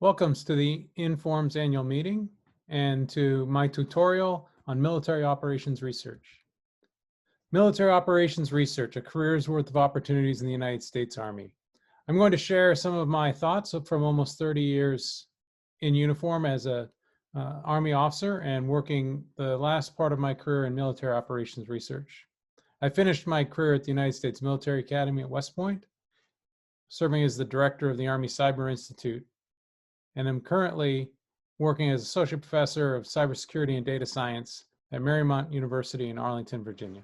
Welcome to the Informs annual meeting and to my tutorial on military operations research. Military operations research, a career's worth of opportunities in the United States Army. I'm going to share some of my thoughts from almost 30 years in uniform as a Army officer and working the last part of my career in military operations research. I finished my career at the United States Military Academy at West Point, serving as the director of the Army Cyber Institute, and I'm currently working as associate professor of cybersecurity and data science at Marymount University in Arlington, Virginia.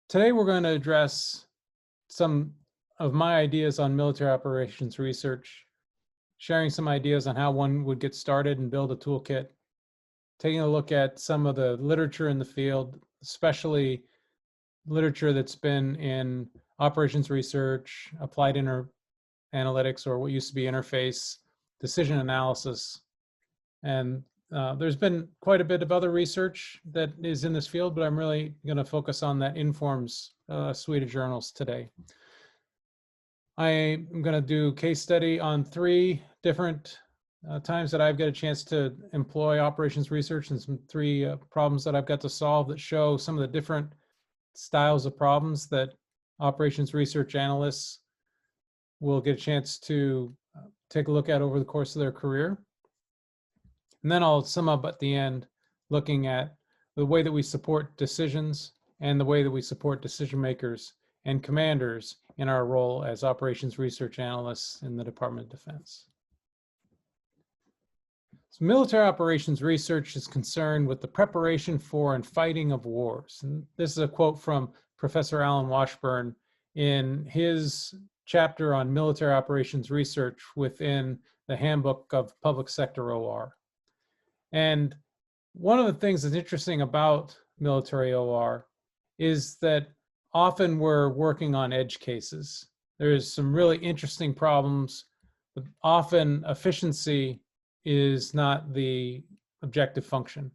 Today, we're going to address some of my ideas on military operations research, sharing some ideas on how one would get started and build a toolkit, taking a look at some of the literature in the field, especially literature that's been in operations research, applied analytics, or what used to be interface, decision analysis. And there's been quite a bit of other research that is in this field, but I'm really going to focus on that Informs suite of journals today. I'm going to do case study on 3 different times that I've got a chance to employ operations research, and some 3 problems that I've got to solve that show some of the different styles of problems that operations research analysts will get a chance to take a look at over the course of their career. And then I'll sum up at the end, looking at the way that we support decisions and the way that we support decision makers and commanders in our role as operations research analysts in the Department of Defense. So military operations research is concerned with the preparation for and fighting of wars. And this is a quote from Professor Alan Washburn in his chapter on military operations research within the Handbook of Public Sector OR. And one of the things that's interesting about military OR is that often we're working on edge cases. There's some really interesting problems, but often efficiency is not the objective function.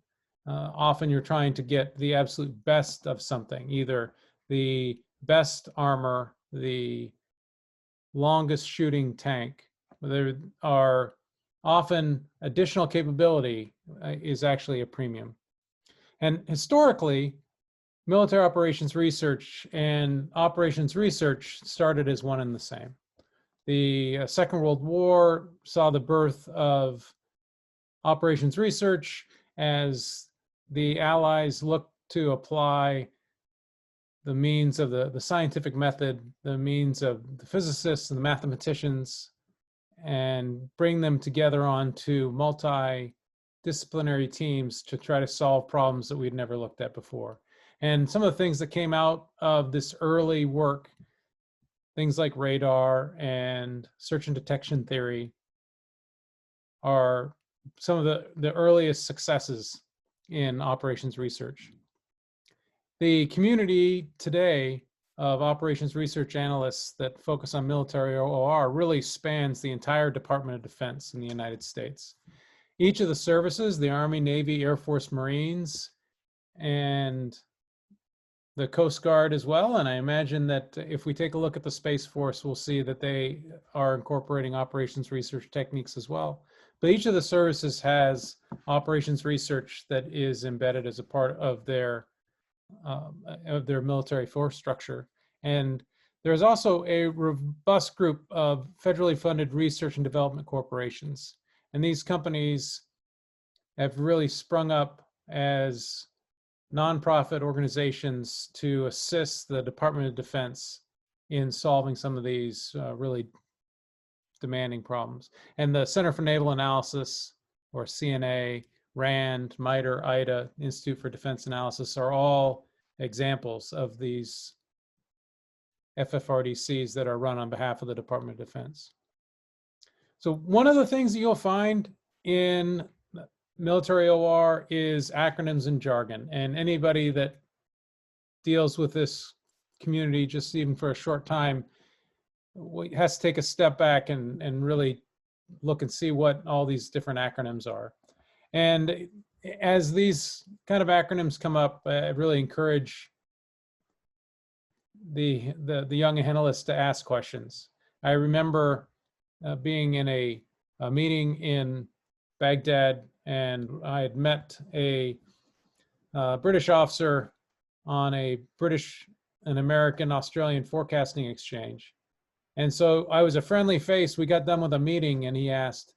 Often you're trying to get the absolute best of something, either the best armor, the longest shooting tank. There are often additional capability is actually a premium. And historically, military operations research and operations research started as one and the same. The Second World War saw the birth of operations research as the Allies looked to apply the means of the scientific method, the means of the physicists and the mathematicians, and bring them together onto multidisciplinary teams to try to solve problems that we'd never looked at before. And some of the things that came out of this early work, things like radar and search and detection theory, are some of the earliest successes in operations research. The community today of operations research analysts that focus on military OR really spans the entire Department of Defense in the United States. Each of the services, the Army, Navy, Air Force, Marines, and the Coast Guard as well, and I imagine that if we take a look at the Space Force, we'll see that they are incorporating operations research techniques as well. But each of the services has operations research that is embedded as a part of their military force structure. And there's also a robust group of federally funded research and development corporations. And these companies have really sprung up as nonprofit organizations to assist the Department of Defense in solving some of these really demanding problems. And the Center for Naval Analysis, or CNA, RAND, MITRE, IDA, Institute for Defense Analysis, are all examples of these FFRDCs that are run on behalf of the Department of Defense. So one of the things that you'll find in military OR is acronyms and jargon. And anybody that deals with this community just even for a short time has to take a step back and really look and see what all these different acronyms are. And as these kind of acronyms come up, I really encourage the young analysts to ask questions. I remember being in a meeting in Baghdad, and I had met a British officer on a British and American Australian forecasting exchange. And so I was a friendly face. We got done with a meeting and he asked,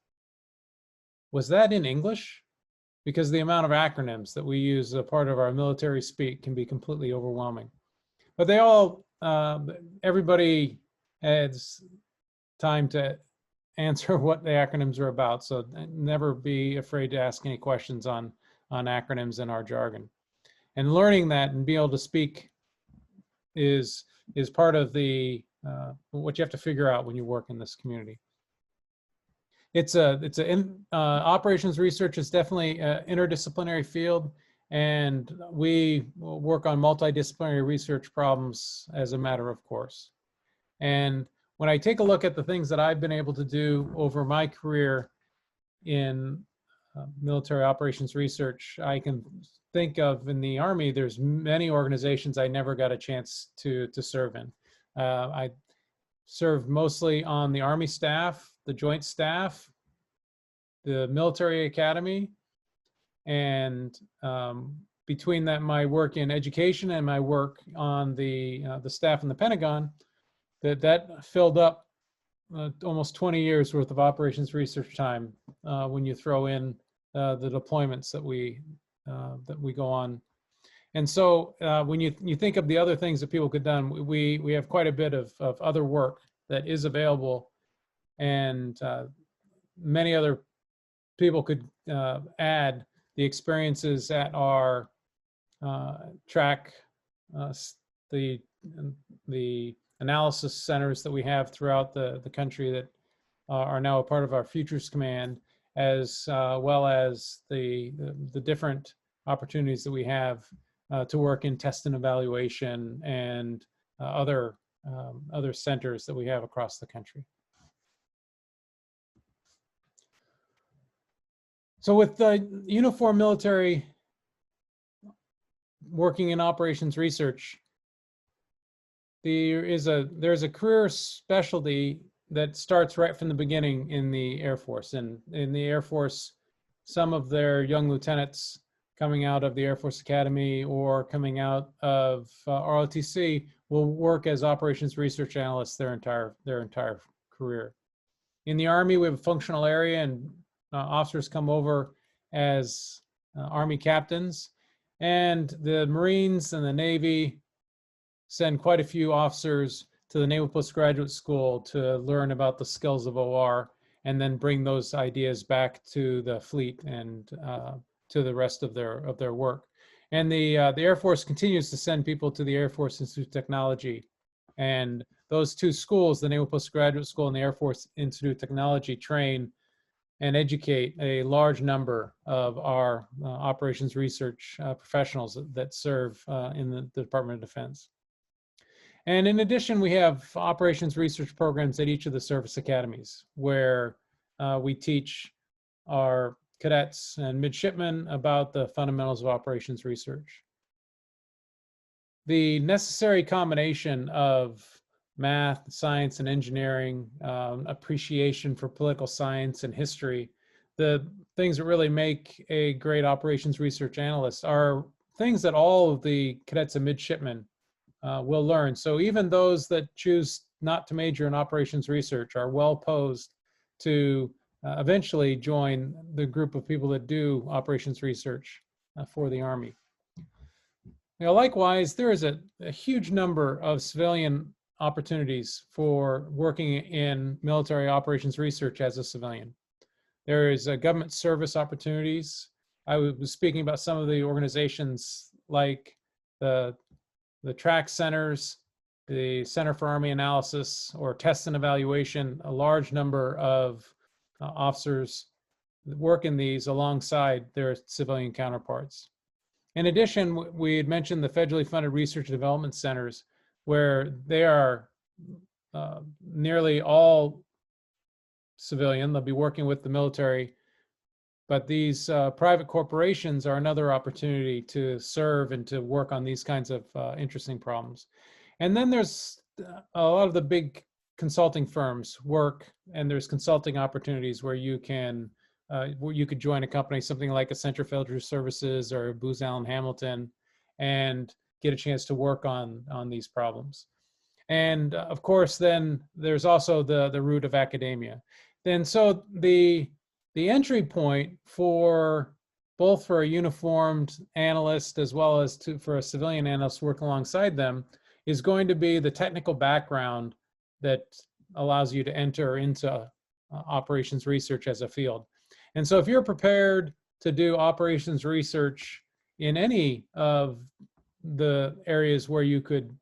"Was that in English?" Because the amount of acronyms that we use as a part of our military speak can be completely overwhelming. But they all, everybody has time to answer what the acronyms are about. So never be afraid to ask any questions on acronyms and our jargon. And learning that and be able to speak is part of the what you have to figure out when you work in this community. Operations research is definitely an interdisciplinary field, and we work on multidisciplinary research problems as a matter of course. And when I take a look at the things that I've been able to do over my career in military operations research, I can think of in the Army, there's many organizations I never got a chance to serve in. I served mostly on the Army staff, the Joint Staff, the Military Academy, and between that, my work in education and my work on the staff in the Pentagon, that filled up almost 20 years worth of operations research time when you throw in the deployments that we go on. And so when you think of the other things that people could have done, we have quite a bit of other work that is available, and many other people could add the experiences at our track, the analysis centers that we have throughout the country that are now a part of our Futures Command, as well as the different opportunities that we have to work in test and evaluation and other centers that we have across the country. So with the uniform military working in operations research, there's a career specialty that starts right from the beginning in the Air Force. And in the Air Force, some of their young lieutenants coming out of the Air Force Academy or coming out of ROTC will work as operations research analysts their entire career. In the Army, we have a functional area, and officers come over as Army captains, and the Marines and the Navy send quite a few officers to the Naval Postgraduate School to learn about the skills of OR, and then bring those ideas back to the fleet and to the rest of their work. And the Air Force continues to send people to the Air Force Institute of Technology, and those two schools, the Naval Postgraduate School and the Air Force Institute of Technology, train and educate a large number of our operations research professionals that serve in the Department of Defense. And in addition, we have operations research programs at each of the service academies where we teach our cadets and midshipmen about the fundamentals of operations research. The necessary combination of math, science, and engineering, appreciation for political science and history, the things that really make a great operations research analyst are things that all of the cadets and midshipmen will learn. So even those that choose not to major in operations research are well posed to eventually join the group of people that do operations research for the Army. Now, likewise, there is a huge number of civilian opportunities for working in military operations research as a civilian. There is government service opportunities. I was speaking about some of the organizations like the track centers, the Center for Army Analysis, or Test and Evaluation. A large number of officers work in these alongside their civilian counterparts. In addition, we had mentioned the federally funded research and development centers, where they are nearly all civilian. They'll be working with the military, but these private corporations are another opportunity to serve and to work on these kinds of interesting problems. And then there's a lot of the big consulting firms work, and there's consulting opportunities where you can where you could join a company, something like Accenture Filter Services or Booz Allen Hamilton, and get a chance to work on these problems. And of course, then there's also the route of academia. Then so the entry point for both for a uniformed analyst as well as for a civilian analyst working alongside them is going to be the technical background that allows you to enter into operations research as a field. And so if you're prepared to do operations research in any of the areas where you could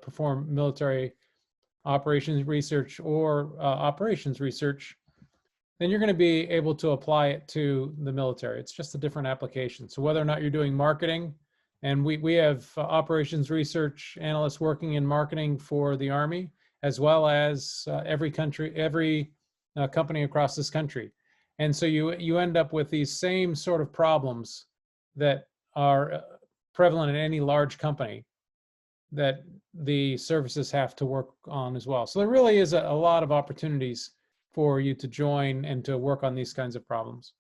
perform military operations research or operations research, then you're going to be able to apply it to the military. It's just a different application. So whether or not you're doing marketing, and we have operations research analysts working in marketing for the Army, as well as every company across this country. And so you end up with these same sort of problems that are prevalent in any large company that the services have to work on as well. So there really is a lot of opportunities for you to join and to work on these kinds of problems.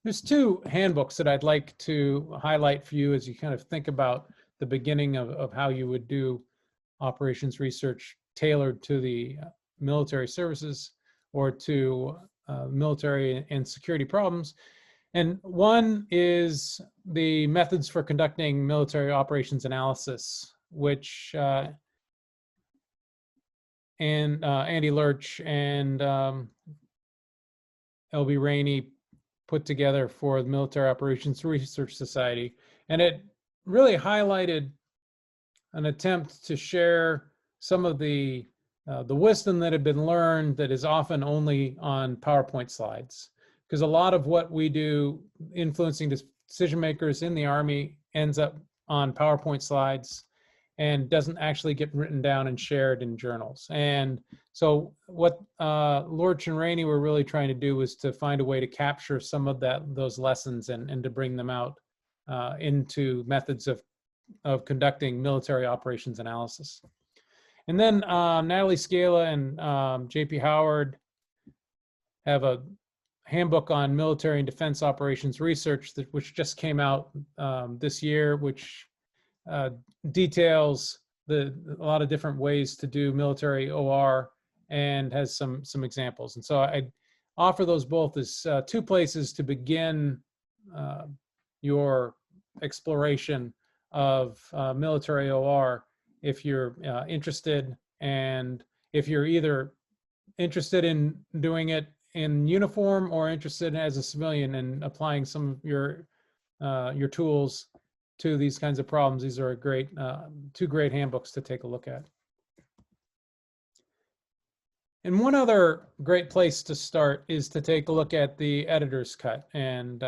There's two handbooks that I'd like to highlight for you as you kind of think about the beginning of how you would do operations research tailored to the military services or to military and security problems. And one is the Methods for Conducting Military Operations Analysis, which Andy Lurch and L.B. Rainey put together for the Military Operations Research Society. And it really highlighted an attempt to share some of the wisdom that had been learned that is often only on PowerPoint slides. Because a lot of what we do influencing decision makers in the Army ends up on PowerPoint slides and doesn't actually get written down and shared in journals. And so what Lurch and Rainey were really trying to do was to find a way to capture some of those lessons and to bring them out into methods of conducting military operations analysis. And then Natalie Scala and J.P. Howard have a handbook on military and defense operations research which just came out this year, which details a lot of different ways to do military OR and has some examples. And so I offer those both as two places to begin your exploration of military OR if you're interested, and if you're either interested in doing it in uniform or interested as a civilian and applying some of your tools to these kinds of problems. These are two great handbooks to take a look at. And one other great place to start is to take a look at the editor's cut. And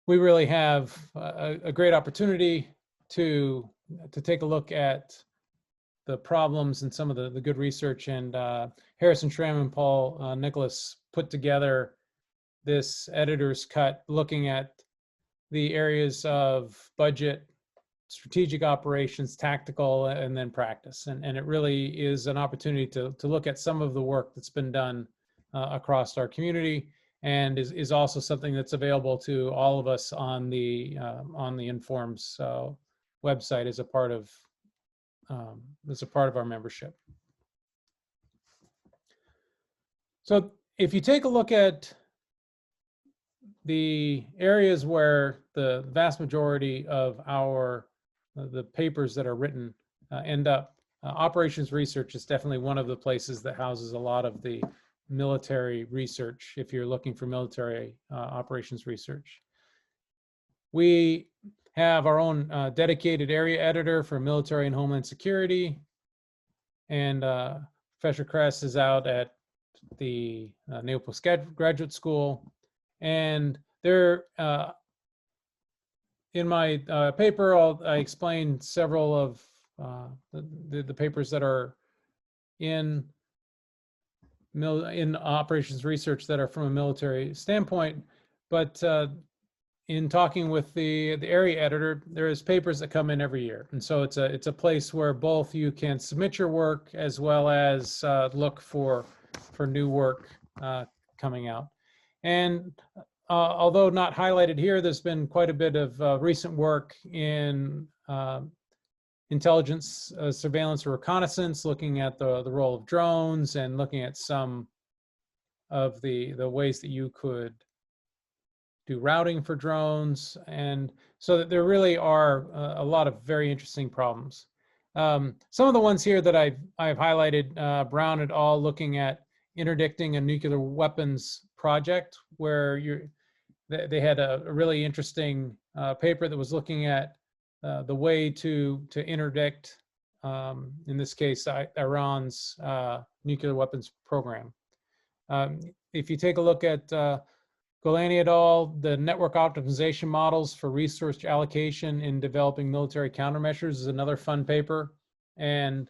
we really have a great opportunity to take a look at the problems and some of the good research. And Harrison Schramm and Paul Nicholas put together this editor's cut looking at the areas of budget, strategic operations, tactical, and then practice. And it really is an opportunity to look at some of the work that's been done across our community, and is also something that's available to all of us on the Informs website as a part of our membership. So if you take a look at the areas where the vast majority of the papers that are written end up, operations research is definitely one of the places that houses a lot of the military research if you're looking for military operations research. We have our own dedicated area editor for military and homeland security, and Professor Kress is out at the Naval Postgraduate School. And there, in my paper, I explained several of the papers that are in operations research that are from a military standpoint. But in talking with the area editor, there's papers that come in every year. And so it's a place where both you can submit your work as well as look for new work coming out. And although not highlighted here, there's been quite a bit of recent work in intelligence, surveillance, or reconnaissance, looking at the role of drones and looking at some of the ways that you could do routing for drones. And so that there really are a lot of very interesting problems. Some of the ones here that I've highlighted, Brown et al. Looking at interdicting a nuclear weapons project, where they had a really interesting paper that was looking at the way to interdict, in this case, Iran's nuclear weapons program. If you take a look at Golani et al., the network optimization models for resource allocation in developing military countermeasures is another fun paper. And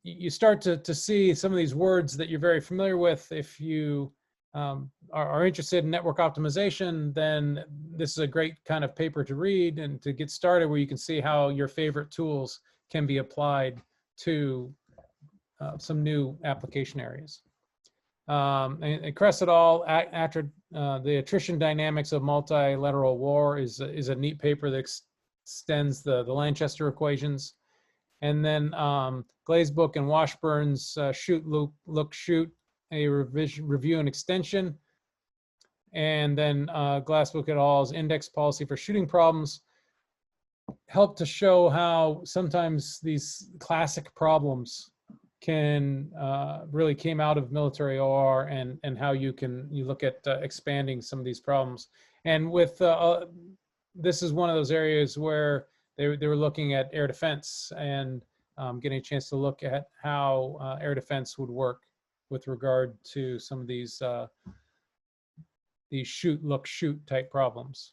you start to see some of these words that you're very familiar with. If you are interested in network optimization, then this is a great kind of paper to read and to get started, where you can see how your favorite tools can be applied to some new application areas. And Kress et al., after the attrition dynamics of multilateral war is a neat paper that extends the Lanchester equations. And then Glazebook and Washburn's Shoot, Look, Shoot, a review and extension. And then Glassbook et al.'s Index Policy for Shooting Problems help to show how sometimes these classic problems can really came out of military OR, and how you look at expanding some of these problems. And with this is one of those areas where they were looking at air defense and getting a chance to look at how air defense would work with regard to some of these shoot, look, shoot type problems.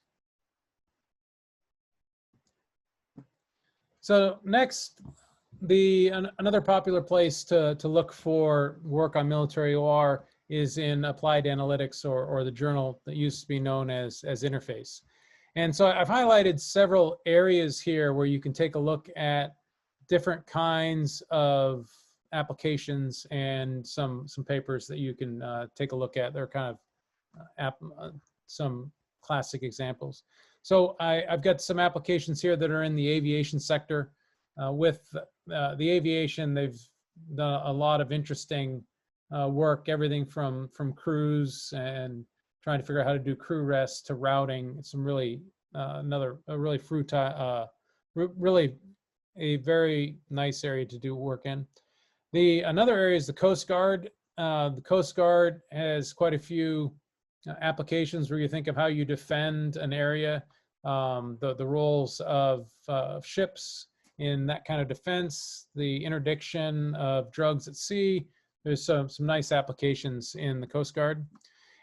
So next, another popular place to look for work on military OR is in Applied Analytics, or the journal that used to be known as Interface. And so I've highlighted several areas here where you can take a look at different kinds of applications and some papers that you can take a look at. They're kind of some classic examples. So I've got some applications here that are in the aviation sector. With the aviation, they've done a lot of interesting work, everything from crews and trying to figure out how to do crew rest to routing. Some really really a very nice area to do work in. Another area is the Coast Guard. The Coast Guard has quite a few applications where you think of how you defend an area, the roles of ships in that kind of defense, the interdiction of drugs at sea. There's some nice applications in the Coast Guard.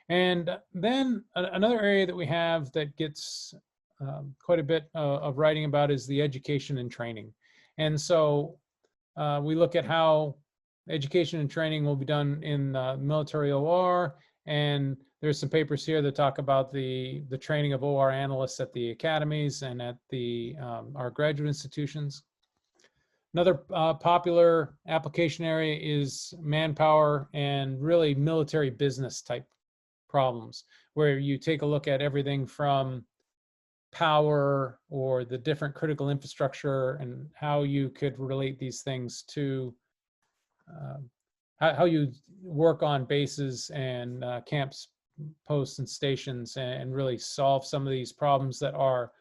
And then another area that we have that gets quite a bit of writing about is the education and training. And so we look at how education and training will be done in military OR, and there's some papers here that talk about the training of OR analysts at the academies and at our graduate institutions. Another popular application area is manpower and really military business type problems, where you take a look at everything from power or the different critical infrastructure and how you could relate these things to how you work on bases and camps, posts, and stations, and really solve some of these problems that are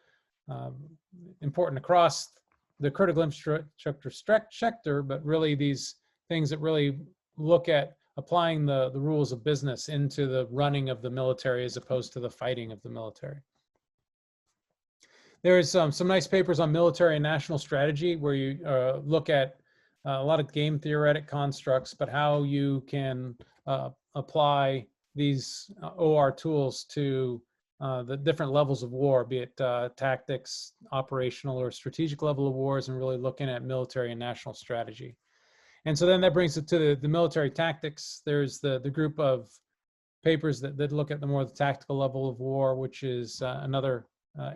important across the critical infrastructure sector, but really these things that really look at applying the rules of business into the running of the military as opposed to the fighting of the military. There's some nice papers on military and national strategy where you look at a lot of game theoretic constructs, but how you can apply these OR tools to the different levels of war, be it tactics, operational, or strategic level of wars, and really looking at military and national strategy. And so then that brings it to the military tactics. There's the group of papers that look at the more the tactical level of war, which is another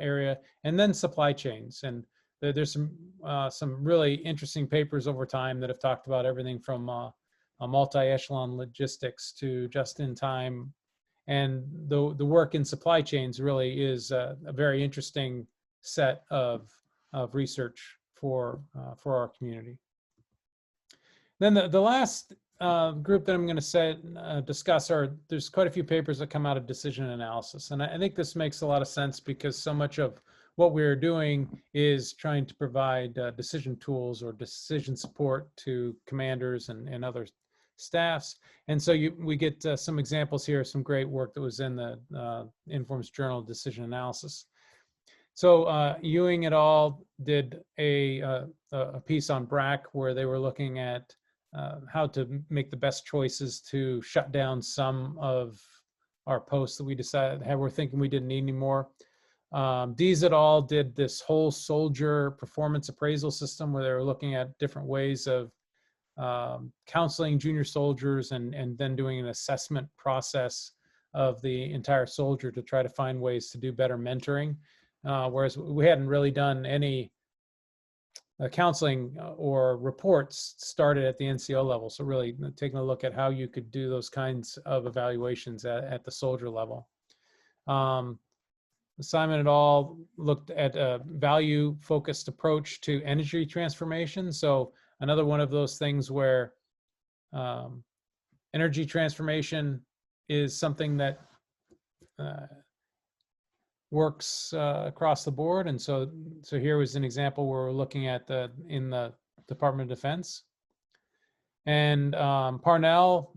area, and then supply chains. And there's some really interesting papers over time that have talked about everything from multi-echelon logistics to just-in-time. And the work in supply chains really is a very interesting set of research for our community. Then the last group that I'm going to discuss there's quite a few papers that come out of decision analysis. And I think this makes a lot of sense because so much of what we're doing is trying to provide decision tools or decision support to commanders and other staffs. And so we get some examples here, some great work that was in the Informs Journal of Decision Analysis. So Ewing et al. Did a piece on BRAC where they were looking at how to make the best choices to shut down some of our posts that we decided we're thinking we didn't need anymore. Dees et al. Did this whole soldier performance appraisal system where they were looking at different ways of counseling junior soldiers and then doing an assessment process of the entire soldier to try to find ways to do better mentoring. Whereas we hadn't really done any counseling or reports started at the NCO level. So really taking a look at how you could do those kinds of evaluations at the soldier level. Simon et al. Looked at a value-focused approach to energy transformation. So another one of those things where energy transformation is something that works across the board. And so here was an example where we're looking at in the Department of Defense. And Parnell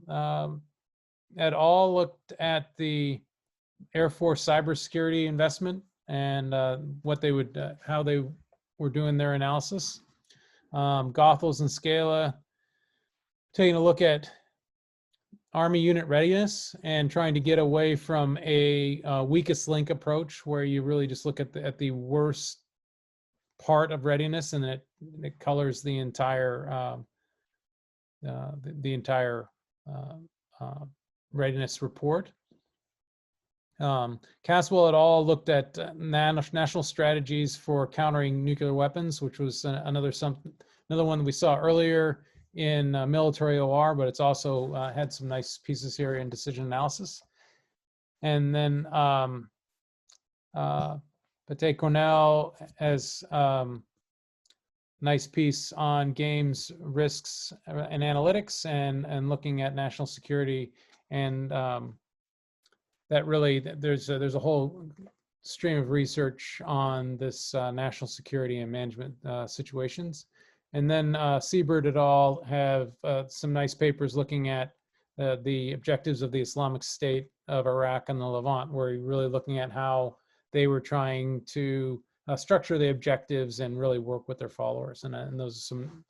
et al. Looked at the Air Force cybersecurity investment and what they would, how they were doing their analysis. Goethals and Scala taking a look at Army unit readiness and trying to get away from a weakest link approach where you really just look at the worst part of readiness and it colors the entire readiness report. Caswell et al. Looked at national strategies for countering nuclear weapons, which was another one we saw earlier in military OR, but it's also had some nice pieces here in decision analysis. And then Pate Cornell has nice piece on games, risks, and analytics, and looking at national security. And that really, there's a whole stream of research on this national security and management situations. And then Siebert et al. Have some nice papers looking at the objectives of the Islamic State of Iraq and the Levant, where you're really looking at how they were trying to structure the objectives and really work with their followers. And those are some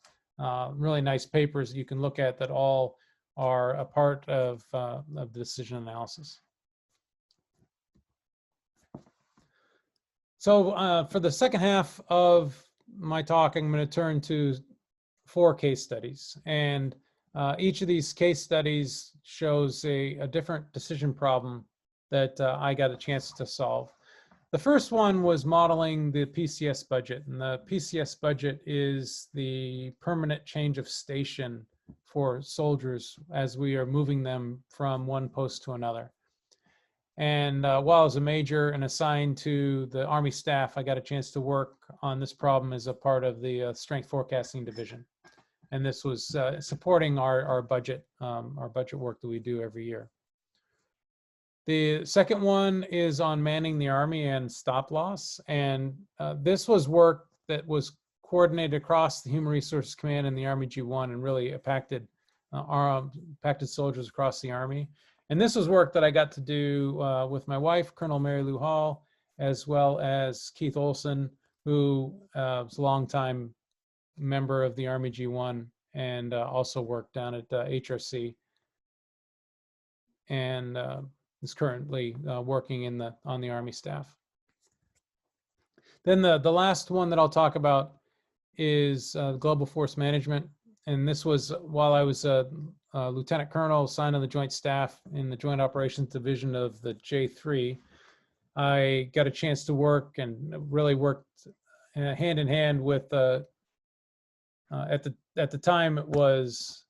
really nice papers that you can look at that all are a part of the decision analysis. So for the second half of my talk, I'm going to turn to 4 case studies. And each of these case studies shows a different decision problem that I got a chance to solve. The first one was modeling the PCS budget. And the PCS budget is the permanent change of station for soldiers as we are moving them from one post to another. And while I was a major and assigned to the Army staff, I got a chance to work on this problem as a part of the Strength Forecasting Division. And this was supporting our budget work that we do every year. The second one is on manning the Army and stop loss. And this was work that was coordinated across the Human Resources Command and the Army G1 and really impacted soldiers across the Army. And this was work that I got to do with my wife, Colonel Mary Lou Hall, as well as Keith Olson, who was a longtime member of the Army G1 and also worked down at HRC, and is currently working on the Army staff. Then the last one that I'll talk about is global force management. And this was while I was lieutenant colonel assigned on the Joint Staff in the Joint Operations Division of the J3, I got a chance to work and really worked hand in hand with at the time it was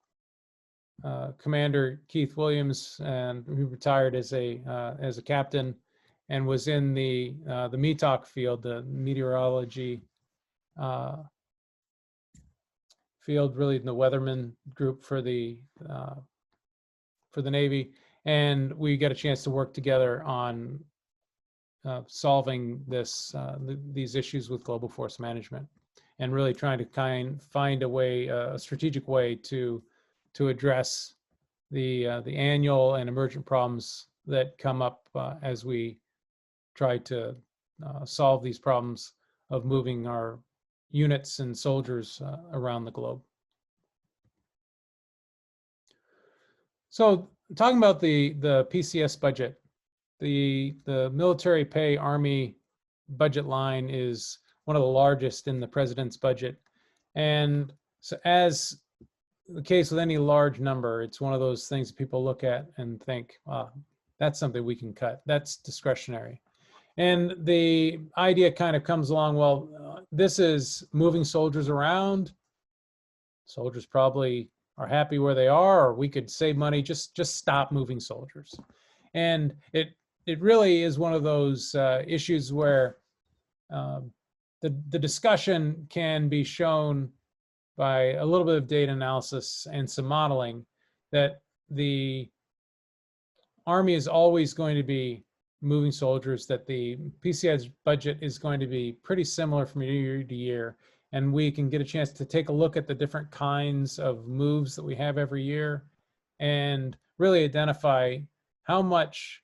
Commander Keith Williams, and he retired as a captain, and was in the METOC field, the meteorology field, really in the weatherman group for the Navy, and we got a chance to work together on solving these issues with global force management, and really trying to find a way, a strategic way to address the annual and emergent problems that come up as we try to solve these problems of moving our units and soldiers around the globe. So talking about the PCS budget, the military pay Army budget line is one of the largest in the president's budget. And so, as the case with any large number, it's one of those things that people look at and think, that's something we can cut. That's discretionary. And the idea kind of comes along, well, this is moving soldiers around. Soldiers probably are happy where they are, or we could save money, just stop moving soldiers. And it really is one of those issues where the discussion can be shown by a little bit of data analysis and some modeling that the Army is always going to be moving soldiers, that the PCS budget is going to be pretty similar from year to year. And we can get a chance to take a look at the different kinds of moves that we have every year and really identify how much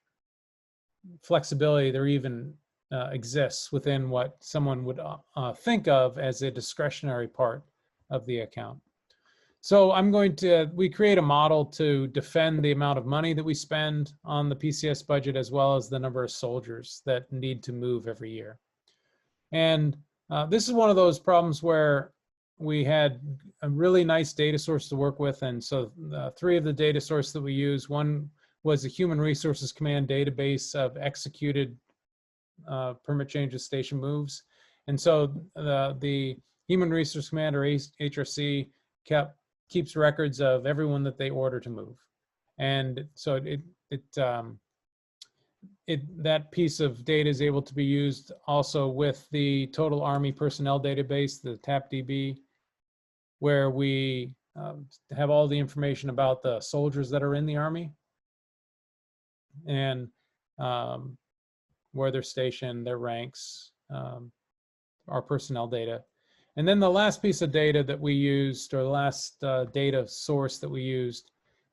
flexibility there even exists within what someone would think of as a discretionary part of the account. So we create a model to defend the amount of money that we spend on the PCS budget, as well as the number of soldiers that need to move every year. And this is one of those problems where we had a really nice data source to work with. And so 3 of the data sources that we use, one was the Human Resources Command database of executed permit changes, station moves. And so the Human Resources Command, or HRC, keeps records of everyone that they order to move. And so that piece of data is able to be used also with the Total Army Personnel Database, the TAPDB, where we have all the information about the soldiers that are in the Army and where they're stationed, their ranks, our personnel data. And then the last piece of data that we used, or the last data source that we used,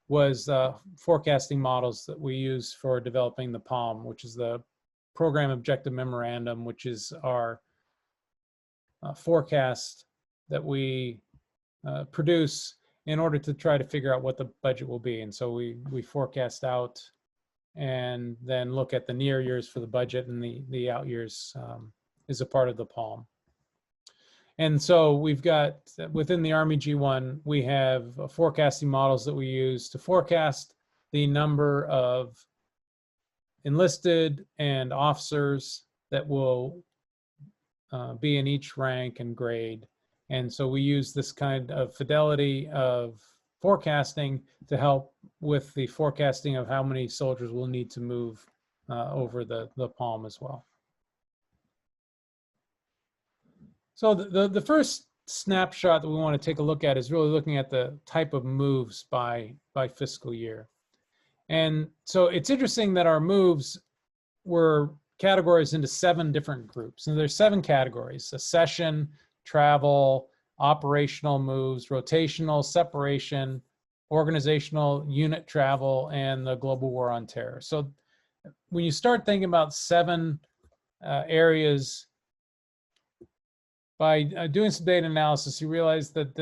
was forecasting models that we use for developing the POM, which is the Program Objective Memorandum, which is our forecast that we produce in order to try to figure out what the budget will be. And so we forecast out and then look at the near years for the budget, and the out years is a part of the POM. And so we've got, within the Army G1, we have forecasting models that we use to forecast the number of enlisted and officers that will be in each rank and grade. And so we use this kind of fidelity of forecasting to help with the forecasting of how many soldiers will need to move over the POM as well. So the first snapshot that we want to take a look at is really looking at the type of moves by fiscal year. And so it's interesting that our moves were categorized into 7 different groups. And there's 7 categories: accession, travel, operational moves, rotational, separation, organizational, unit travel, and the global war on terror. So when you start thinking about 7 areas, by doing some data analysis, you realize that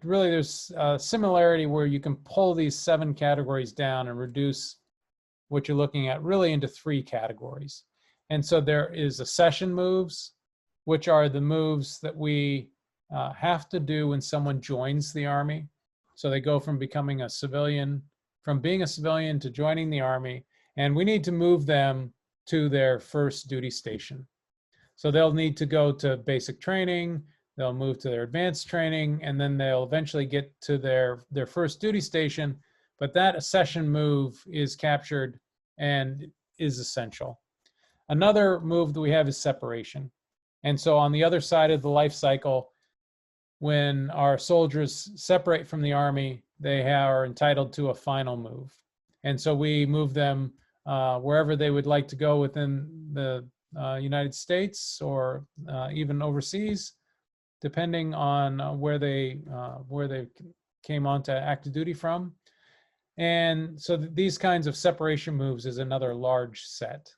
really there's a similarity where you can pull these 7 categories down and reduce what you're looking at really into 3 categories. And so there is accession moves, which are the moves that we have to do when someone joins the Army. So they go from becoming a civilian, from being a civilian to joining the Army, and we need to move them to their first duty station. So they'll need to go to basic training, they'll move to their advanced training, and then they'll eventually get to their first duty station. But that accession move is captured and is essential. Another move that we have is separation. And so on the other side of the life cycle, when our soldiers separate from the Army, they are entitled to a final move. And so we move them wherever they would like to go within the United States or even overseas, depending on where they came onto active duty from. And so these kinds of separation moves is another large set.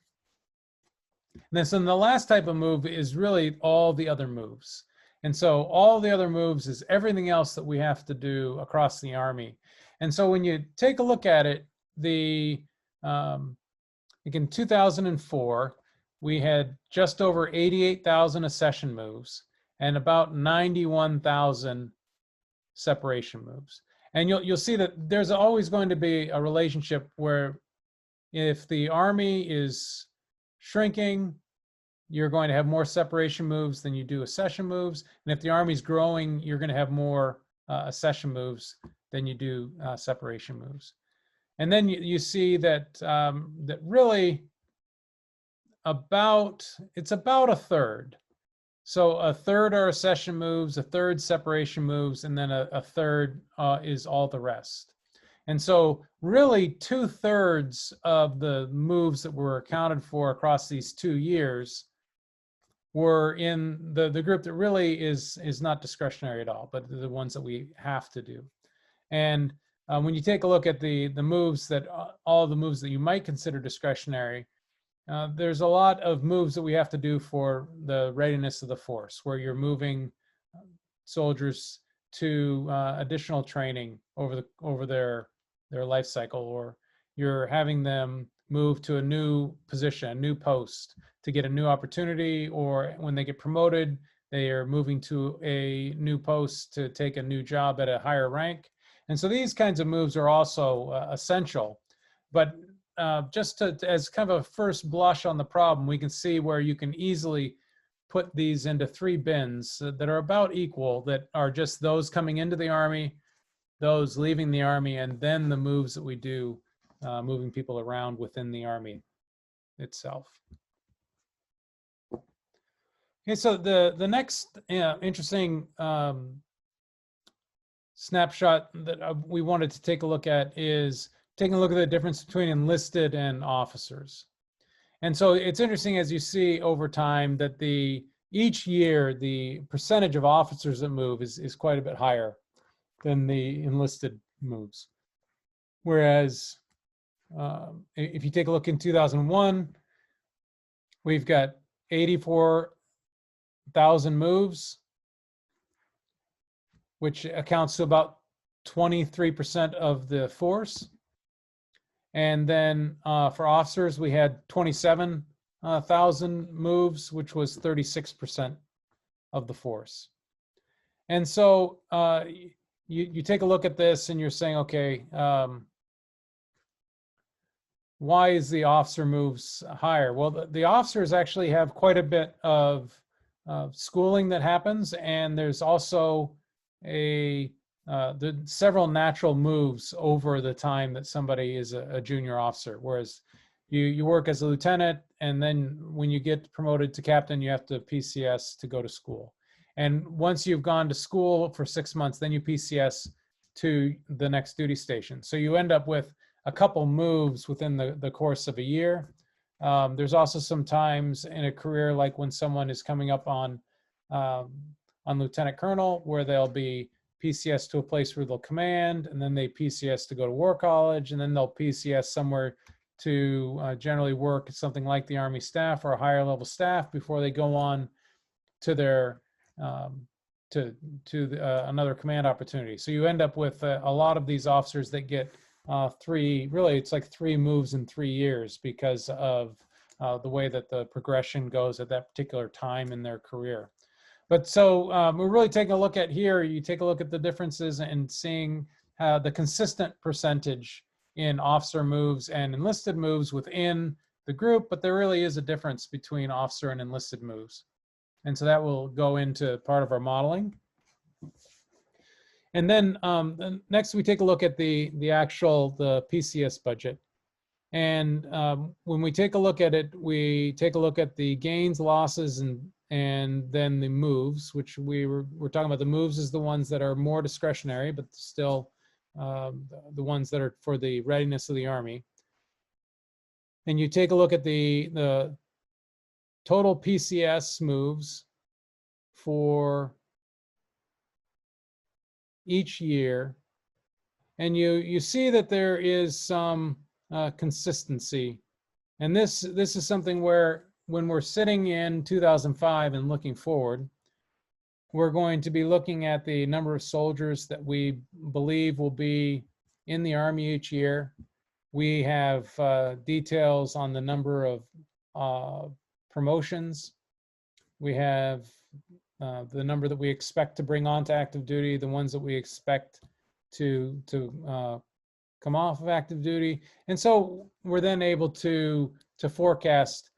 And then the last type of move is really all the other moves. And so all the other moves is everything else that we have to do across the Army. And so when you take a look at it, like in 2004, we had just over 88,000 accession moves and about 91,000 separation moves. And you'll see that there's always going to be a relationship where if the Army is shrinking, you're going to have more separation moves than you do accession moves. And if the Army's growing, you're going to have more accession moves than you do separation moves. And then you see that that really it's about a third. So a third are accession moves, a third separation moves, and then a third is all the rest. And so really 2/3 of the moves that were accounted for across these 2 years were in the group that really is not discretionary at all, but the ones that we have to do. And when you take a look at the moves that all the moves that you might consider discretionary, there's a lot of moves that we have to do for the readiness of the force, where you're moving soldiers to additional training over their life cycle, or you're having them move to a new position, a new post to get a new opportunity, or when they get promoted, they are moving to a new post to take a new job at a higher rank. And so these kinds of moves are also essential. But just as kind of a first blush on the problem, we can see where you can easily put these into 3 bins that are about equal, that are just those coming into the Army, those leaving the Army, and then the moves that we do moving people around within the Army itself. Okay, so the next interesting snapshot that we wanted to take a look at is taking a look at the difference between enlisted and officers. And so it's interesting, as you see over time, that each year the percentage of officers that move is quite a bit higher than the enlisted moves. Whereas if you take a look in 2001, we've got 84,000 moves, which accounts to about 23% of the force. And then for officers, we had 27,000 moves, which was 36% of the force. And so you take a look at this and you're saying, okay, why is the officer moves higher? Well, the officers actually have quite a bit of schooling that happens, and there's also several natural moves over the time that somebody is a junior officer, whereas you work as a lieutenant, and then when you get promoted to captain, you have to PCS to go to school. And once you've gone to school for 6 months, then you PCS to the next duty station. So you end up with a couple moves within the course of a year. There's also some times in a career, like when someone is coming up on lieutenant colonel, where they'll be PCS to a place where they'll command, and then they PCS to go to war college, and then they'll PCS somewhere to generally work at something like the Army staff or a higher level staff before they go on to their another command opportunity. So you end up with a lot of these officers that get it's like 3 moves in 3 years because of the way that the progression goes at that particular time in their career. But so we're really taking a look at here, you take a look at the differences and seeing the consistent percentage in officer moves and enlisted moves within the group, but there really is a difference between officer and enlisted moves. And so that will go into part of our modeling. And then next we take a look at the PCS budget. And when we take a look at it, we take a look at the gains, losses, and then the moves, which we're talking about. The moves is the ones that are more discretionary, but still the ones that are for the readiness of the Army. And you take a look at the total PCS moves for each year, and you see that there is some consistency. And this is something where when we're sitting in 2005 and looking forward, we're going to be looking at the number of soldiers that we believe will be in the Army each year. We have details on the number of promotions. We have the number that we expect to bring on to active duty, the ones that we expect to come off of active duty. And so we're then able to forecast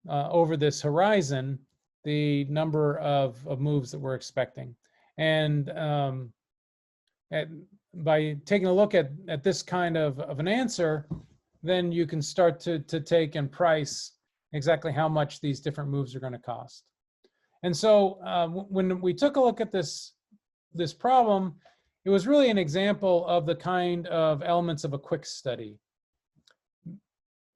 over this horizon the number of moves that we're expecting. And by taking a look at this kind of an answer, then you can start to take and price exactly how much these different moves are going to cost. And so when we took a look at this problem, it was really an example of the kind of elements of a quick study.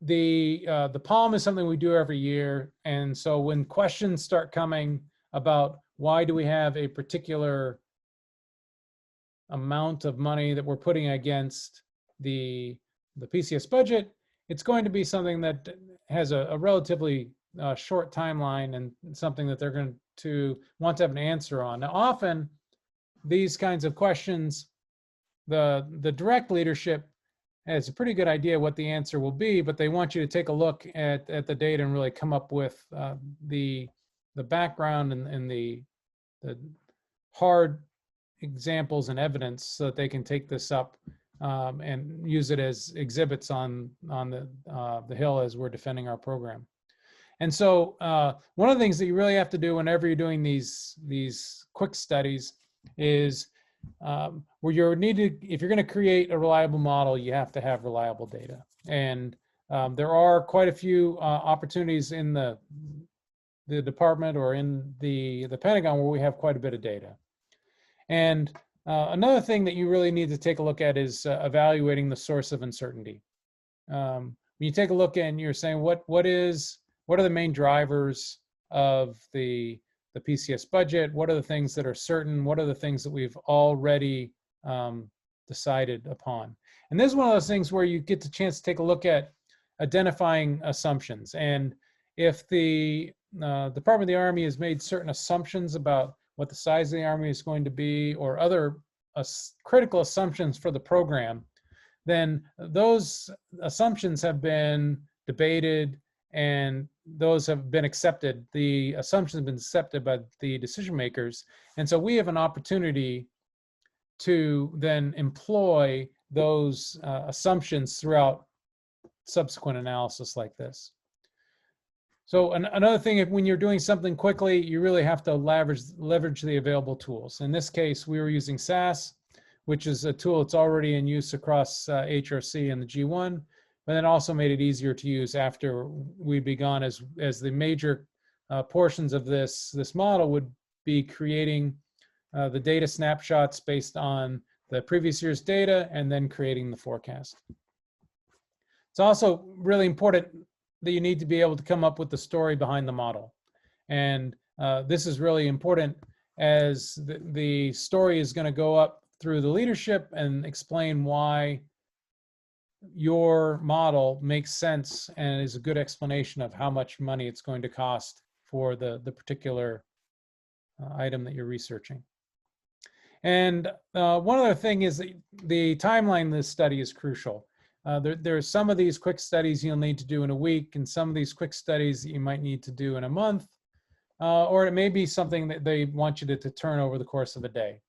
The PALM is something we do every year. And so when questions start coming about why do we have a particular amount of money that we're putting against the PCS budget, it's going to be something that has a relatively short timeline and something that they're going to want to have an answer on. Now, often these kinds of questions, the direct leadership has a pretty good idea what the answer will be, but they want you to take a look at the data and really come up with the background and the hard examples and evidence so that they can take this up and use it as exhibits on the Hill as we're defending our program. And so one of the things that you really have to do whenever you're doing these quick studies is where you're needed, if you're going to create a reliable model, you have to have reliable data. And there are quite a few opportunities in the department or in the Pentagon where we have quite a bit of data. And another thing that you really need to take a look at is evaluating the source of uncertainty. When you take a look and you're saying what are the main drivers of the PCS budget? What are the things that are certain? What are the things that we've already decided upon? And this is one of those things where you get the chance to take a look at identifying assumptions. And if the Department of the Army has made certain assumptions about what the size of the Army is going to be or other critical assumptions for the program, then those assumptions have been debated and those have been accepted. The assumptions have been accepted by the decision makers. And so we have an opportunity to then employ those assumptions throughout subsequent analysis like this. So another thing, when you're doing something quickly, you really have to leverage the available tools. In this case, we were using SAS, which is a tool that's already in use across HRC and the G1, but then also made it easier to use after we'd be gone, as the major portions of this model would be creating the data snapshots based on the previous year's data and then creating the forecast. It's also really important that you need to be able to come up with the story behind the model. And this is really important as the story is going to go up through the leadership and explain why your model makes sense and is a good explanation of how much money it's going to cost for the particular item that you're researching. And one other thing is that the timeline of this study is crucial. There's some of these quick studies you'll need to do in a week, and some of these quick studies that you might need to do in a month, or it may be something that they want you to turn over the course of a day.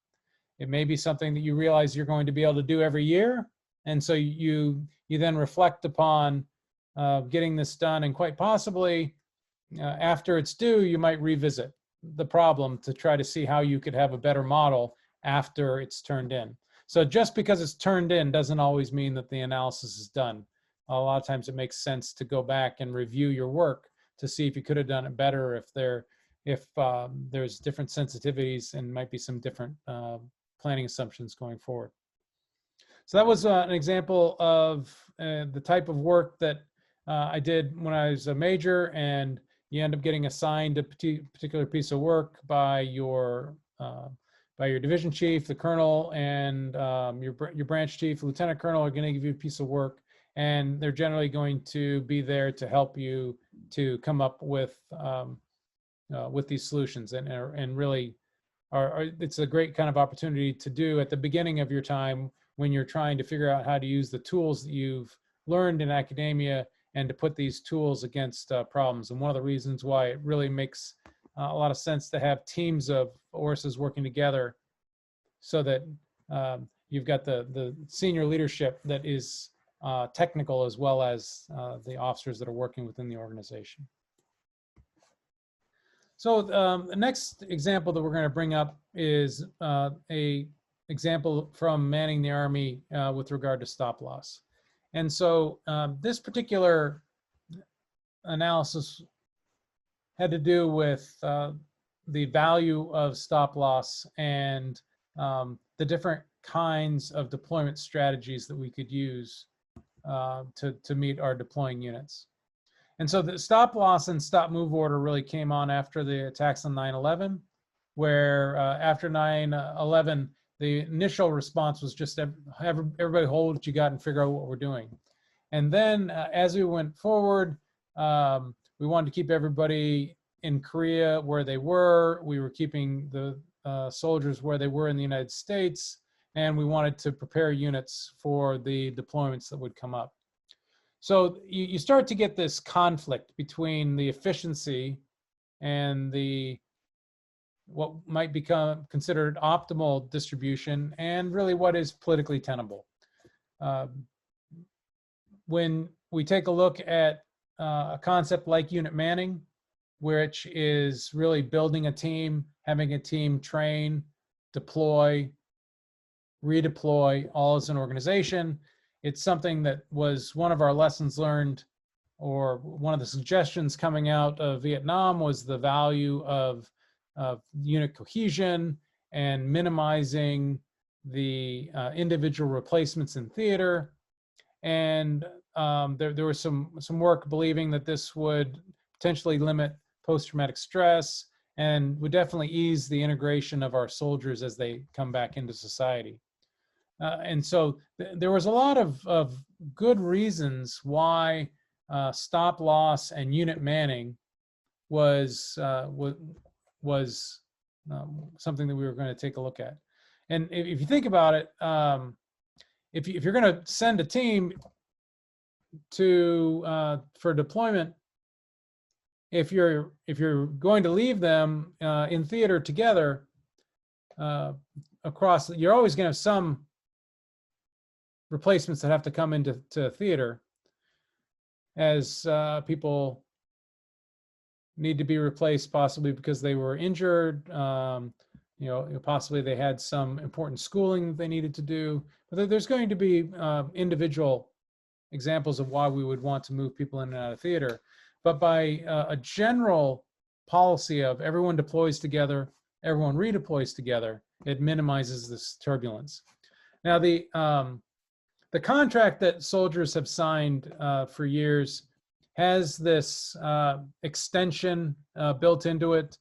It may be something that you realize you're going to be able to do every year. And so you then reflect upon getting this done, and quite possibly after it's due, you might revisit the problem to try to see how you could have a better model after it's turned in. So just because it's turned in doesn't always mean that the analysis is done. A lot of times it makes sense to go back and review your work to see if you could have done it better, if there's different sensitivities and might be some different planning assumptions going forward. So that was an example of the type of work that I did when I was a major, and you end up getting assigned a particular piece of work by your division chief, the colonel, and your branch chief, lieutenant colonel are going to give you a piece of work, and they're generally going to be there to help you to come up with these solutions, and really it's a great kind of opportunity to do at the beginning of your time when you're trying to figure out how to use the tools that you've learned in academia and to put these tools against problems. And one of the reasons why it really makes a lot of sense to have teams of ORSs working together, so that you've got the senior leadership that is technical, as well as the officers that are working within the organization. So the next example that we're going to bring up is a example from manning the Army with regard to stop loss. And so this particular analysis had to do with the value of stop loss and the different kinds of deployment strategies that we could use to meet our deploying units. And so the stop loss and stop move order really came on after the attacks on 9/11, where after 9/11, the initial response was just everybody hold what you got and figure out what we're doing. And then as we went forward, we wanted to keep everybody in Korea where they were. We were keeping the soldiers where they were in the United States, and we wanted to prepare units for the deployments that would come up. So you start to get this conflict between the efficiency and what might become considered optimal distribution, and really what is politically tenable. When we take a look at a concept like unit manning, which is really building a team, having a team train, deploy, redeploy, all as an organization, it's something that was one of our lessons learned, or one of the suggestions coming out of Vietnam was the value of unit cohesion and minimizing the individual replacements in theater. And there was some work believing that this would potentially limit post-traumatic stress and would definitely ease the integration of our soldiers as they come back into society. And so there was a lot of good reasons why stop loss and unit manning was something that we were going to take a look at. And if you think about it, if you're going to send a team for deployment, if you're going to leave them in theater together across, you're always going to have some replacements that have to come into theater as people need to be replaced, possibly because they were injured, possibly they had some important schooling that they needed to do. But there's going to be individual examples of why we would want to move people in and out of theater. But by a general policy of everyone deploys together, everyone redeploys together, it minimizes this turbulence. Now, the contract that soldiers have signed for years has this extension built into it.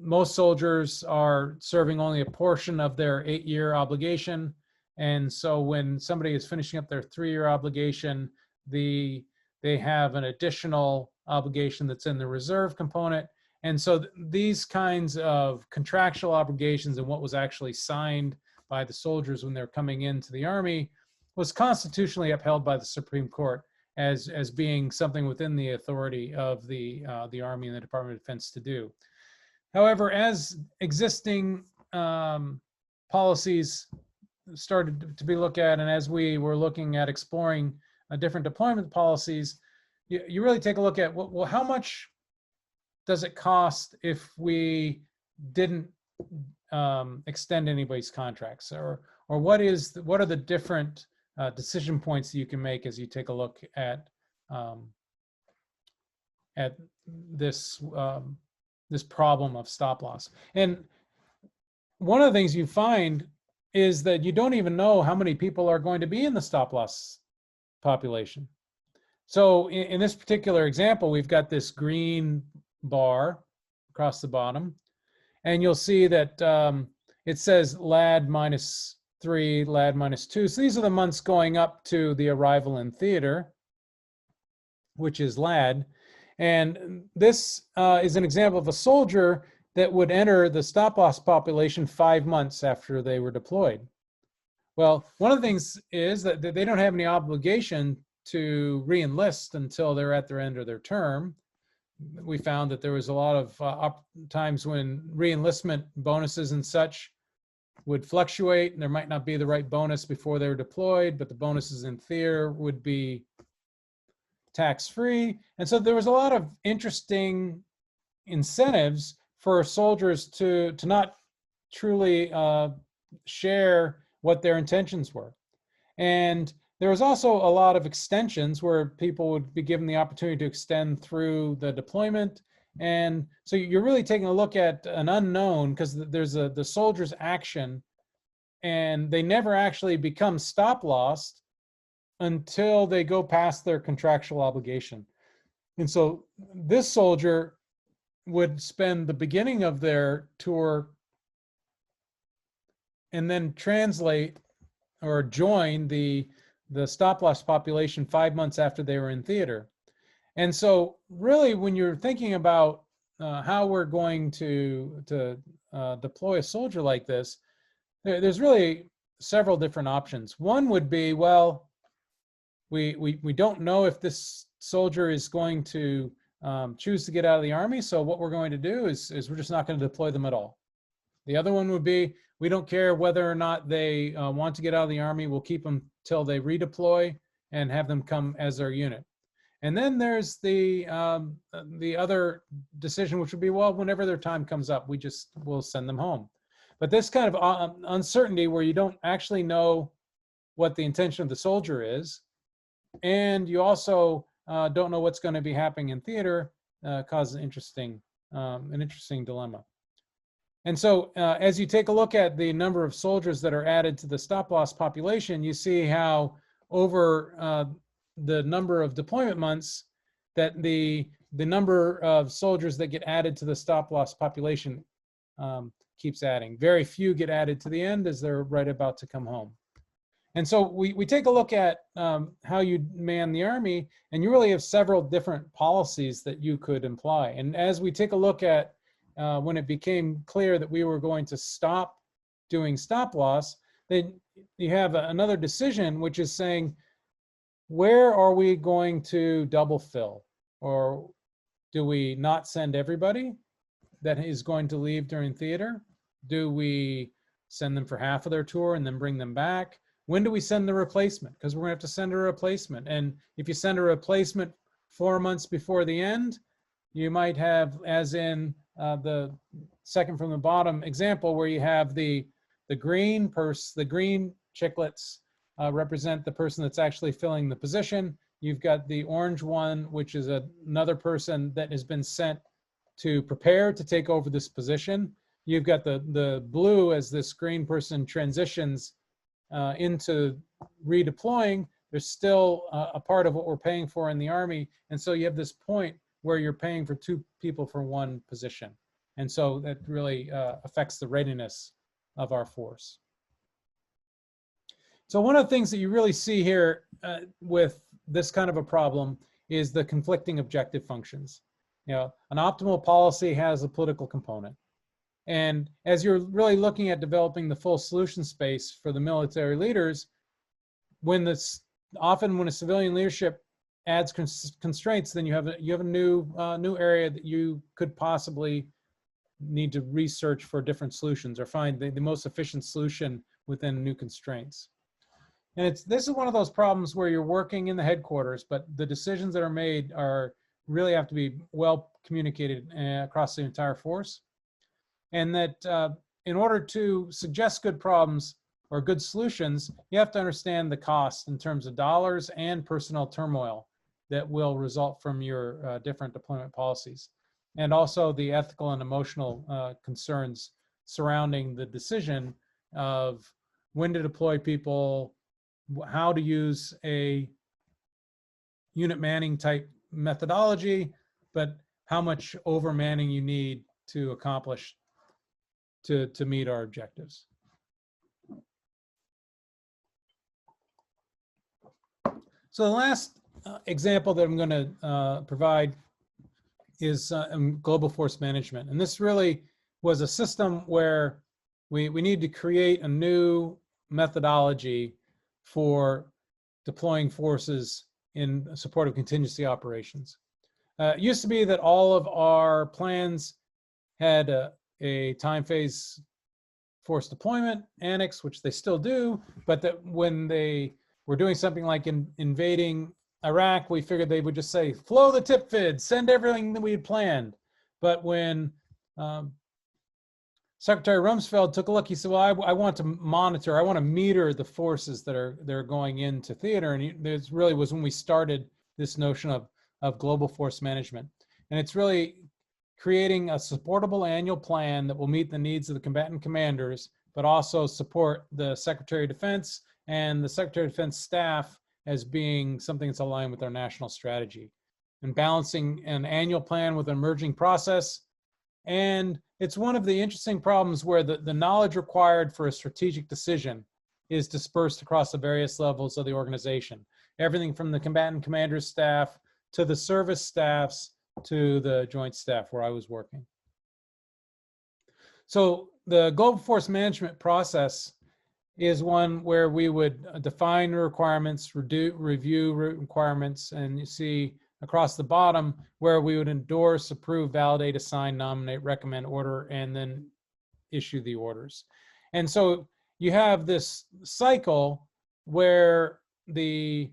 Most soldiers are serving only a portion of their 8-year obligation. And so when somebody is finishing up their 3-year obligation, they have an additional obligation that's in the reserve component. And so these kinds of contractual obligations and what was actually signed by the soldiers when they're coming into the Army was constitutionally upheld by the Supreme Court as being something within the authority of the Army and the Department of Defense to do. However, as existing policies started to be looked at, and as we were looking at exploring different deployment policies, you really take a look at, well, how much does it cost if we didn't extend anybody's contracts, or what are the different decision points that you can make as you take a look at this this problem of stop loss. And one of the things you find is that you don't even know how many people are going to be in the stop loss population. So in this particular example, we've got this green bar across the bottom, and you'll see that it says LAD -3, LAD -2. So these are the months going up to the arrival in theater, which is LAD. And this is an example of a soldier that would enter the stop loss population 5 months after they were deployed. Well, one of the things is that they don't have any obligation to re-enlist until they're at their end of their term. We found that there was a lot of times when re-enlistment bonuses and such would fluctuate, and there might not be the right bonus before they were deployed, but the bonuses in theater would be tax-free. And so there was a lot of interesting incentives for soldiers to not truly share what their intentions were. And there was also a lot of extensions where people would be given the opportunity to extend through the deployment. And so you're really taking a look at an unknown, because there's the soldier's action, and they never actually become stop loss until they go past their contractual obligation. And so this soldier would spend the beginning of their tour and then translate or join the stop loss population 5 months after they were in theater. And so really, when you're thinking about how we're going to deploy a soldier like this, there's really several different options. One would be, well, we don't know if this soldier is going to choose to get out of the Army, so what we're going to do is we're just not going to deploy them at all. The other one would be, we don't care whether or not they want to get out of the Army, we'll keep them till they redeploy and have them come as our unit. And then there's the other decision, which would be, well, whenever their time comes up, we'll send them home. But this kind of uncertainty where you don't actually know what the intention of the soldier is, and you also don't know what's going to be happening in theater, causes an interesting dilemma. And so as you take a look at the number of soldiers that are added to the stop loss population, you see how over the number of deployment months that the number of soldiers that get added to the stop loss population keeps adding. Very few get added to the end as they're right about to come home. And so we take a look at how you man the Army, and you really have several different policies that you could imply. And as we take a look at when it became clear that we were going to stop doing stop loss, then you have another decision, which is saying, where are we going to double fill? Or do we not send everybody that is going to leave during theater? Do we send them for half of their tour and then bring them back? When do we send the replacement? Because we're going to have to send a replacement. And if you send a replacement 4 months before the end, you might have, as in the second from the bottom example, where you have the green chiclets represent the person that's actually filling the position. You've got the orange one, which is another person that has been sent to prepare to take over this position. You've got the blue as this green person transitions into redeploying. There's still a part of what we're paying for in the Army. And so you have this point where you're paying for 2 people for 1 position. And so that really affects the readiness of our force. So one of the things that you really see here with this kind of a problem is the conflicting objective functions. You know, an optimal policy has a political component. And as you're really looking at developing the full solution space for the military leaders, often when a civilian leadership adds constraints, then you have a new area that you could possibly need to research for different solutions or find the most efficient solution within new constraints. And this is one of those problems where you're working in the headquarters, but the decisions that are made really have to be well communicated across the entire force. And that in order to suggest good problems or good solutions, you have to understand the cost in terms of dollars and personnel turmoil that will result from your different deployment policies. And also the ethical and emotional concerns surrounding the decision of when to deploy people, how to use a unit manning type methodology, but how much overmanning you need to accomplish to meet our objectives. So the last example that I'm going to provide is global force management. And this really was a system where we need to create a new methodology for deploying forces in support of contingency operations. It used to be that all of our plans had a time phase force deployment annex, which they still do, but that when they were doing something like invading Iraq, we figured they would just say, flow the tip fid, send everything that we had planned. But when Secretary Rumsfeld took a look, he said, well, I want to monitor, I want to meter the forces that are going into theater. And this really was when we started this notion of global force management. And it's really creating a supportable annual plan that will meet the needs of the combatant commanders, but also support the Secretary of Defense and the Secretary of Defense staff as being something that's aligned with our national strategy, and balancing an annual plan with an emerging process. And it's one of the interesting problems where the knowledge required for a strategic decision is dispersed across the various levels of the organization. Everything from the combatant commander's staff to the service staffs to the joint staff where I was working. So the global force management process is one where we would define requirements, review requirements, and you see across the bottom where we would endorse, approve, validate, assign, nominate, recommend, order, and then issue the orders. And so you have this cycle where the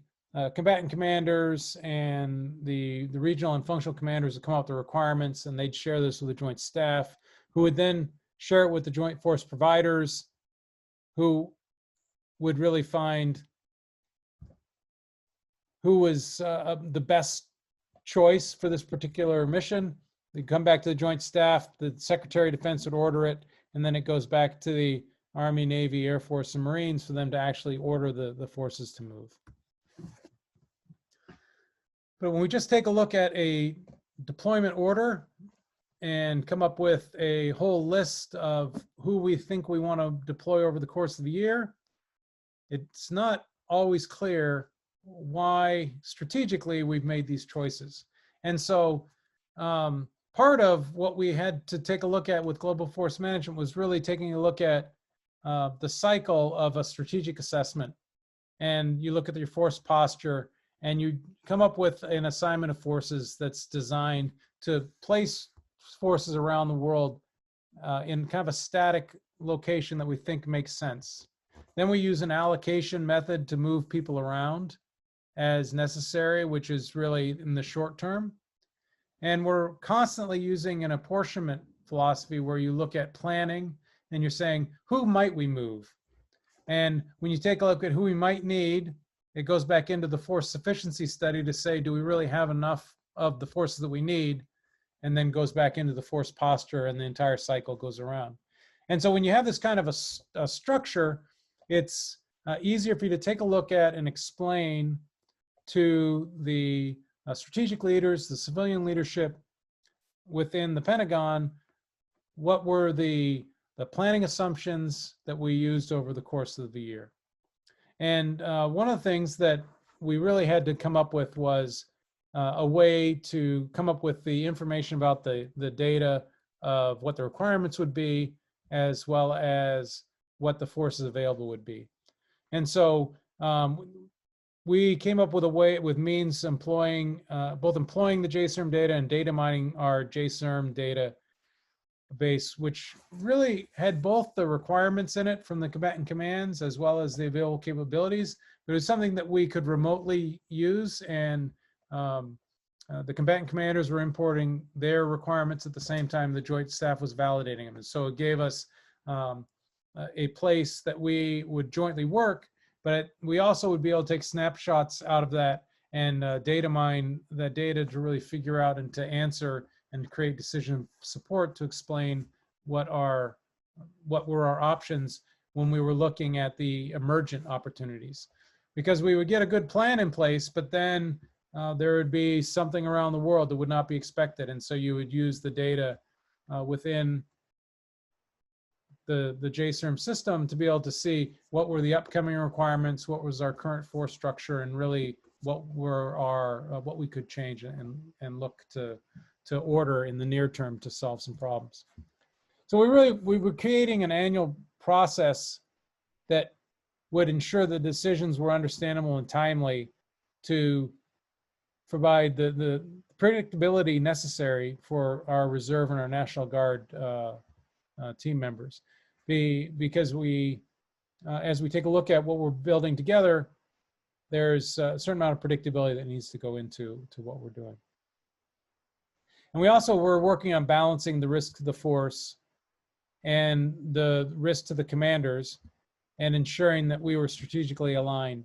combatant commanders and the regional and functional commanders would come up with the requirements, and they'd share this with the joint staff, who would then share it with the joint force providers, who would really find who was the best choice for this particular mission. They'd come back to the joint staff, the Secretary of Defense would order it, and then it goes back to the Army, Navy, Air Force, and Marines for them to actually order the forces to move. But when we just take a look at a deployment order and come up with a whole list of who we think we want to deploy over the course of the year, it's not always clear why strategically we've made these choices. And so part of what we had to take a look at with global force management was really taking a look at the cycle of a strategic assessment. And you look at your force posture and you come up with an assignment of forces that's designed to place forces around the world in kind of a static location that we think makes sense. Then we use an allocation method to move people around as necessary, which is really in the short term. And we're constantly using an apportionment philosophy where you look at planning and you're saying, who might we move? And when you take a look at who we might need, it goes back into the force sufficiency study to say, do we really have enough of the forces that we need? And then goes back into the force posture, and the entire cycle goes around. And so when you have this kind of a structure, it's easier for you to take a look at and explain to the strategic leaders, the civilian leadership within the Pentagon, what were the planning assumptions that we used over the course of the year. And one of the things that we really had to come up with was a way to come up with the information about the data of what the requirements would be, as well as what the forces available would be. And so we came up with a way, with means employing, both employing the JSERM data and data mining our JSERM data base, which really had both the requirements in it from the combatant commands as well as the available capabilities. But it was something that we could remotely use, and the combatant commanders were importing their requirements at the same time the joint staff was validating them. And so it gave us a place that we would jointly work, but we also would be able to take snapshots out of that and data mine that data to really figure out and to answer and create decision support to explain what were our options when we were looking at the emergent opportunities. Because we would get a good plan in place, but then there would be something around the world that would not be expected. And so you would use the data within the JSERM system to be able to see what were the upcoming requirements, what was our current force structure, and really what were what we could change and look to order in the near term to solve some problems. So we were creating an annual process that would ensure the decisions were understandable and timely to provide the predictability necessary for our reserve and our National Guard team members. Because as we take a look at what we're building together, there's a certain amount of predictability that needs to go into what we're doing. And we also were working on balancing the risk to the force and the risk to the commanders, and ensuring that we were strategically aligned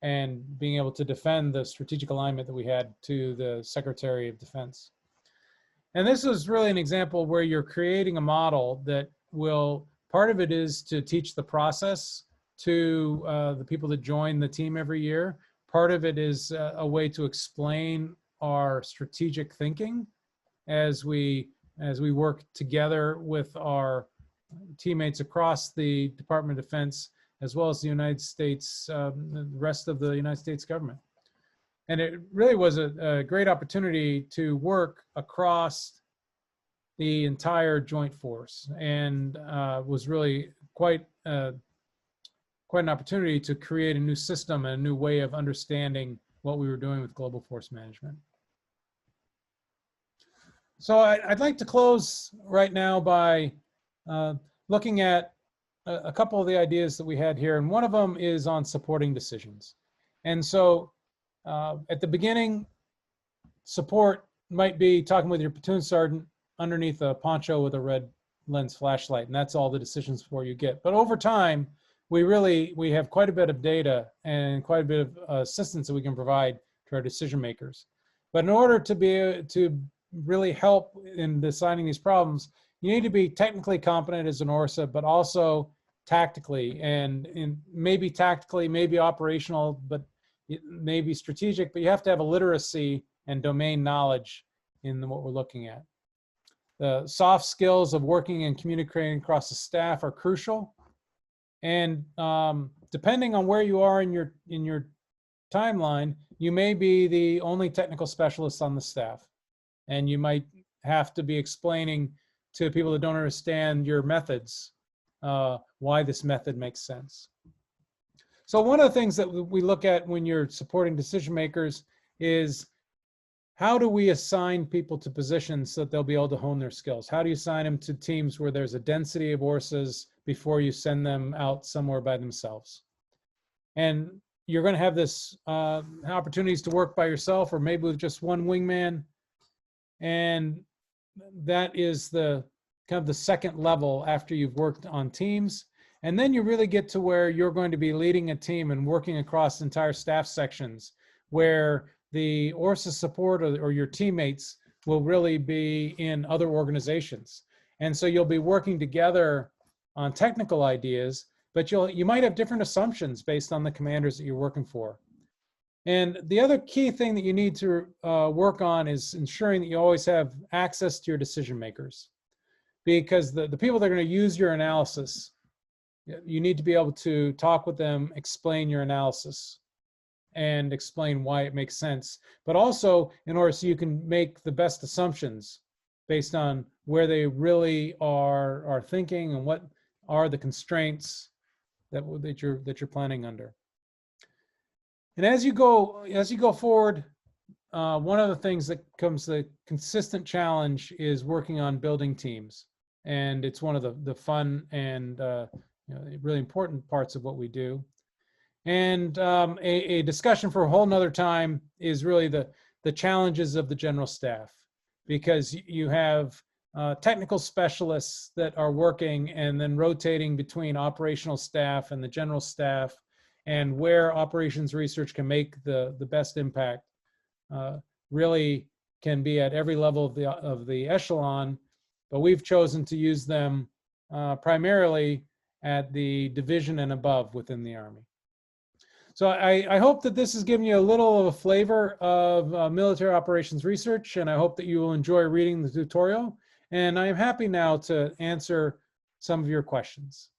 and being able to defend the strategic alignment that we had to the Secretary of Defense. And this was really an example where you're creating a model that part of it is to teach the process to the people that join the team every year. Part of it is a way to explain our strategic thinking as we work together with our teammates across the Department of Defense, as well as the United States, the rest of the United States government. And it really was a great opportunity to work across the entire joint force, and was really quite an opportunity to create a new system and a new way of understanding what we were doing with global force management. So I'd like to close right now by looking at a couple of the ideas that we had here, and one of them is on supporting decisions. And so at the beginning, support might be talking with your platoon sergeant underneath a poncho with a red lens flashlight, and that's all the decision support you get. But over time, we have quite a bit of data and quite a bit of assistance that we can provide to our decision makers. But in order to really help in deciding these problems, you need to be technically competent as an ORSA, but also tactically, and maybe tactically, maybe operational, but maybe strategic, but you have to have a literacy and domain knowledge in what we're looking at. The soft skills of working and communicating across the staff are crucial. And depending on where you are in your timeline, you may be the only technical specialist on the staff. And you might have to be explaining to people that don't understand your methods why this method makes sense. So one of the things that we look at when you're supporting decision makers is, how do we assign people to positions so that they'll be able to hone their skills? How do you assign them to teams where there's a density of ORSAs before you send them out somewhere by themselves? And you're going to have this opportunities to work by yourself, or maybe with just one wingman. And that is the kind of the second level after you've worked on teams. And then you really get to where you're going to be leading a team and working across entire staff sections, where the ORSA support or your teammates will really be in other organizations. And so you'll be working together on technical ideas, but you might have different assumptions based on the commanders that you're working for. And the other key thing that you need to work on is ensuring that you always have access to your decision makers, because the people that are going to use your analysis, you need to be able to talk with them, explain your analysis, and explain why it makes sense, but also in order so you can make the best assumptions based on where they really are thinking and what are the constraints that you're planning under. And as you go forward, one of the things that becomes the consistent challenge is working on building teams. And it's one of the fun and really important parts of what we do. And a discussion for a whole nother time is really the challenges of the general staff, because you have technical specialists that are working and then rotating between operational staff and the general staff, and where operations research can make the best impact really can be at every level of the echelon, but we've chosen to use them primarily at the division and above within the Army. So I hope that this has given you a little of a flavor of military operations research, and I hope that you will enjoy reading the tutorial. And I am happy now to answer some of your questions.